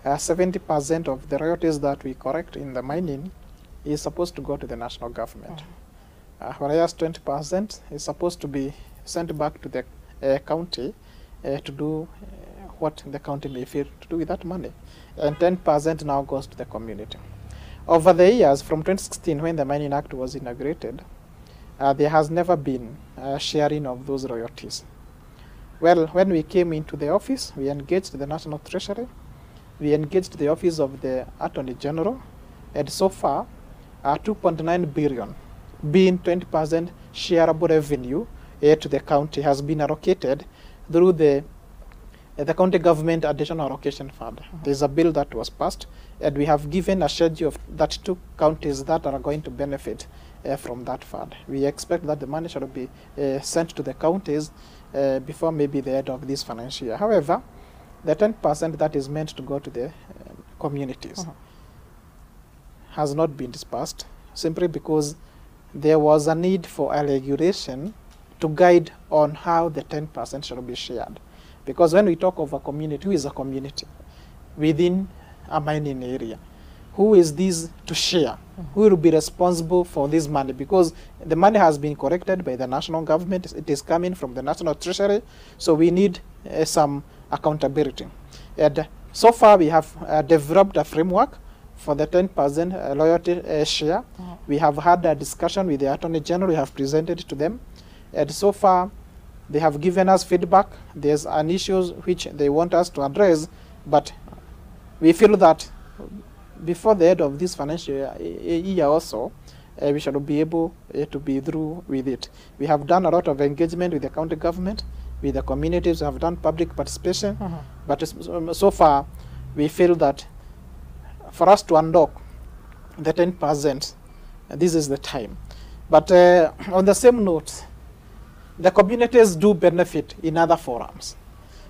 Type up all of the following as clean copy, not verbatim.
70% of the royalties that we collect in the mining is supposed to go to the national government. Whereas 20% is supposed to be sent back to the county to do what the county may feel to do with that money. And 10% now goes to the community. Over the years, from 2016, when the Mining Act was inaugurated, there has never been sharing of those royalties. Well, when we came into the office, we engaged the National Treasury, we engaged the Office of the Attorney General, and so far, 2.9 billion, being 20% shareable revenue to the county, has been allocated through the county government additional allocation fund. There's a bill that was passed, and we have given a schedule of 32 counties that are going to benefit from that fund. We expect that the money shall be sent to the counties before maybe the end of this financial year. However, the 10% that is meant to go to the communities has not been dispersed, simply because there was a need for a regulation to guide on how the 10% shall be shared. Because when we talk of a community, who is a community within a mining area? Who is this to share? Who will be responsible for this money? Because the money has been collected by the national government. It is coming from the National Treasury. So we need some accountability. And so far we have developed a framework for the 10% loyalty share. We have had a discussion with the Attorney General. We have presented it to them. And so far they have given us feedback. There's an issue which they want us to address, but we feel that before the end of this financial year also, we shall be able to be through with it. We have done a lot of engagement with the county government, with the communities. We have done public participation, but so far we feel that for us to unlock the 10%, this is the time. But on the same note, the communities do benefit in other forums.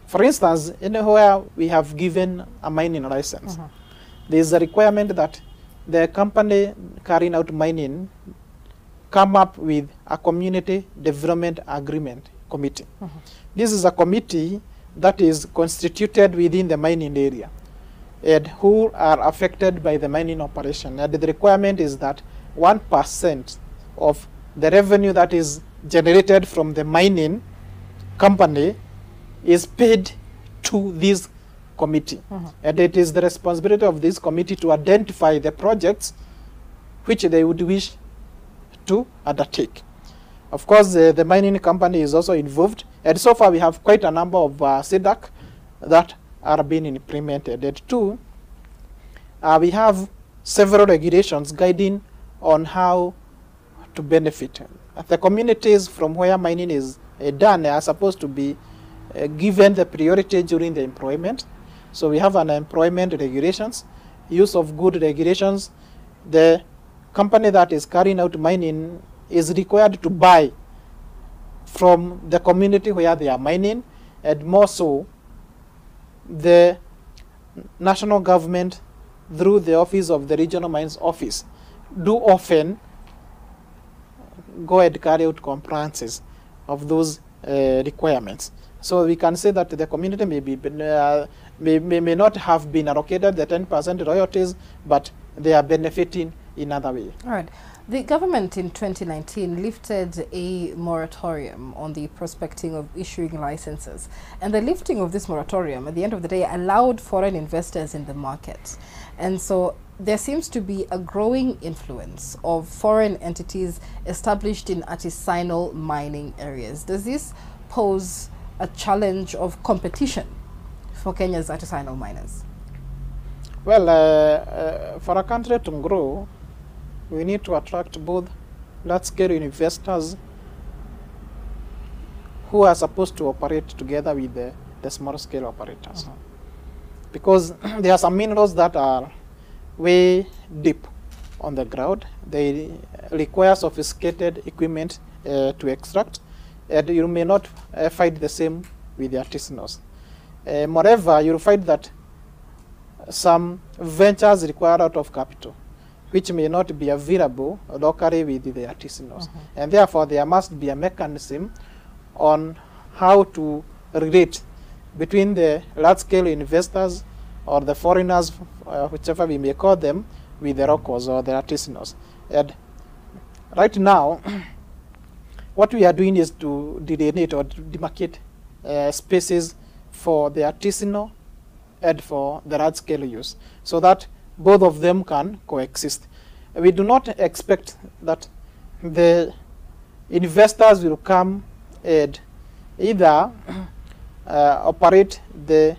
For instance, anywhere we have given a mining license, there is a requirement that the company carrying out mining come up with a community development agreement committee. This is a committee that is constituted within the mining area and who are affected by the mining operation. And the requirement is that 1% of the revenue that is generated from the mining company is paid to this committee. And it is the responsibility of this committee to identify the projects which they would wish to undertake. Of course, the mining company is also involved, and so far we have quite a number of SEDAC that are being implemented. And two, we have several regulations guiding on how to benefit. The communities from where mining is done are supposed to be given the priority during the employment. So we have an employment regulations, use of good regulations. The company that is carrying out mining is required to buy from the community where they are mining, and more so, the national government through the office of the regional mines office do often go and carry out compliances of those requirements. So we can say that the community may not have been allocated the 10% royalties, but they are benefiting in other way. All right. The government in 2019 lifted a moratorium on the prospecting of issuing licenses. And the lifting of this moratorium, at the end of the day, allowed foreign investors in the market. And so there seems to be a growing influence of foreign entities established in artisanal mining areas. Does this pose a challenge of competition for Kenya's artisanal miners? Well, for a country to grow, we need to attract both large-scale investors who are supposed to operate together with the small-scale operators. Because there are some minerals that are way deep on the ground. They require sophisticated equipment to extract, and you may not find the same with the artisanals. Moreover, you'll find that some ventures require a lot of capital, which may not be available locally with the artisanals. And therefore, there must be a mechanism on how to relate between the large-scale investors or the foreigners, whichever we may call them, with the locals or the artisanals. And right now, what we are doing is to delineate or to demarcate spaces for the artisanal and for the large-scale use, so that both of them can coexist. We do not expect that the investors will come and either operate the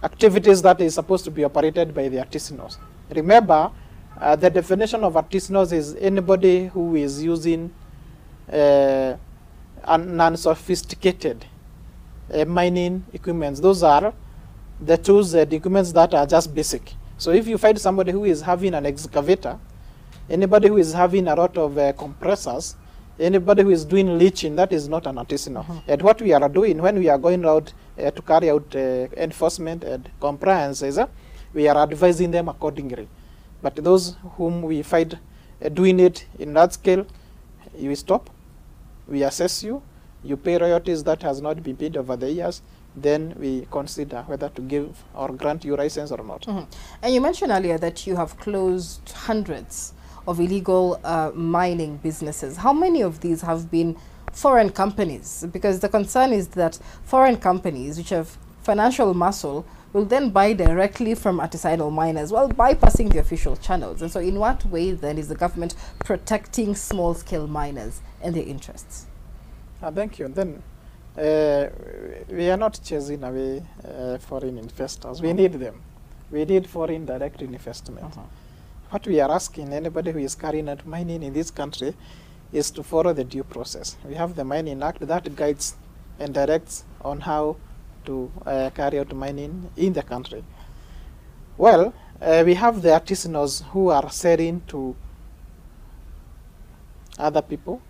activities that is supposed to be operated by the artisanals. Remember, the definition of artisanals is anybody who is using non-sophisticated mining equipments. Those are the tools and equipments that are just basic. So if you find somebody who is having an excavator, anybody who is having a lot of compressors, anybody who is doing leaching, that is not an artisanal. And what we are doing when we are going out to carry out enforcement and compliance is we are advising them accordingly. But those whom we find doing it in large scale, you stop, we assess you, you pay royalties that has not been paid over the years, then we consider whether to give or grant you license or not. And you mentioned earlier that you have closed hundreds of illegal mining businesses. How many of these have been foreign companies? Because the concern is that foreign companies, which have financial muscle, will then buy directly from artisanal miners while bypassing the official channels. And so in what way then is the government protecting small-scale miners and their interests? Thank you. Then we are not chasing away foreign investors. We need them. We need foreign direct investment. What we are asking anybody who is carrying out mining in this country is to follow the due process. We have the Mining Act that guides and directs on how to carry out mining in the country. Well, we have the artisanals who are selling to other people,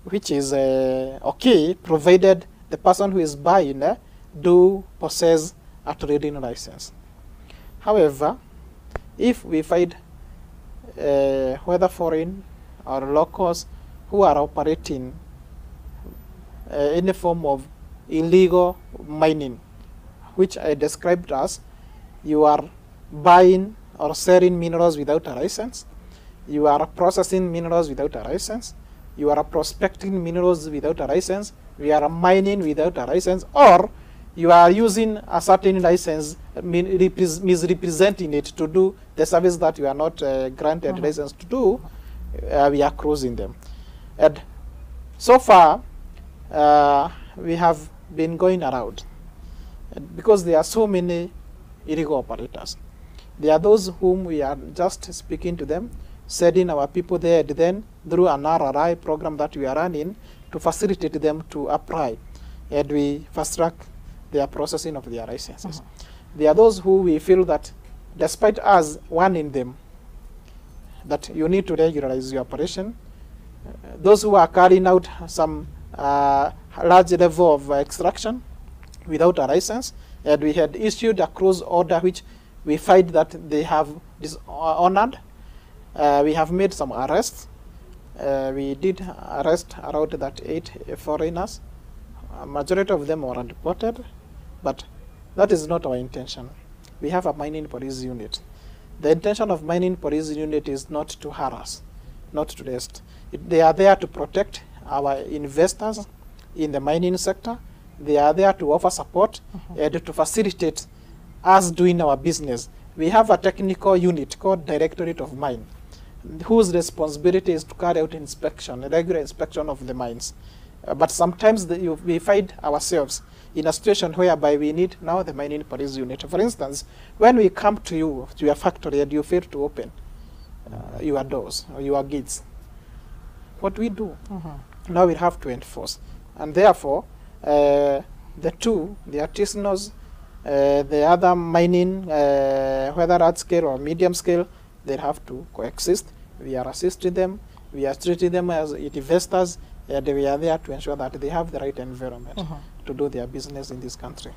which is okay, provided the person who is buying do possess a trading license. However, if we find whether foreign or locals who are operating any form of illegal mining, which I described as you are buying or selling minerals without a license, you are processing minerals without a license, you are prospecting minerals without a license, you are mining without a license, or you are using a certain license, misrepresenting it to do the service that you are not granted license to do, we are closing them. And so far, we have been going around because there are so many illegal operators. There are those whom we are just speaking to them, sending our people there, and then through an RRI program that we are running to facilitate them to apply, and we fast track their processing of their licenses. There are those who we feel that despite us warning them that you need to regularize your operation, those who are carrying out some large level of extraction without a license, and we had issued a close order which we find that they have dishonored. We have made some arrests. We did arrest around that 8 foreigners. A majority of them were deported, but that is not our intention. We have a mining police unit. The intention of mining police unit is not to harass, not to arrest. They are there to protect our investors in the mining sector. They are there to offer support and to facilitate us doing our business. We have a technical unit called Directorate of Mine, whose responsibility is to carry out inspection, regular inspection of the mines. But sometimes we find ourselves in a situation whereby we need now the mining police unit. For instance, when we come to you, to your factory, and you fail to open your doors or your gates, what we do? Now we have to enforce. And therefore, the two, the artisanals, the other mining, whether large scale or medium scale, they have to coexist. We are assisting them. We are treating them as investors, and we are there to ensure that they have the right environment to do their business in this country.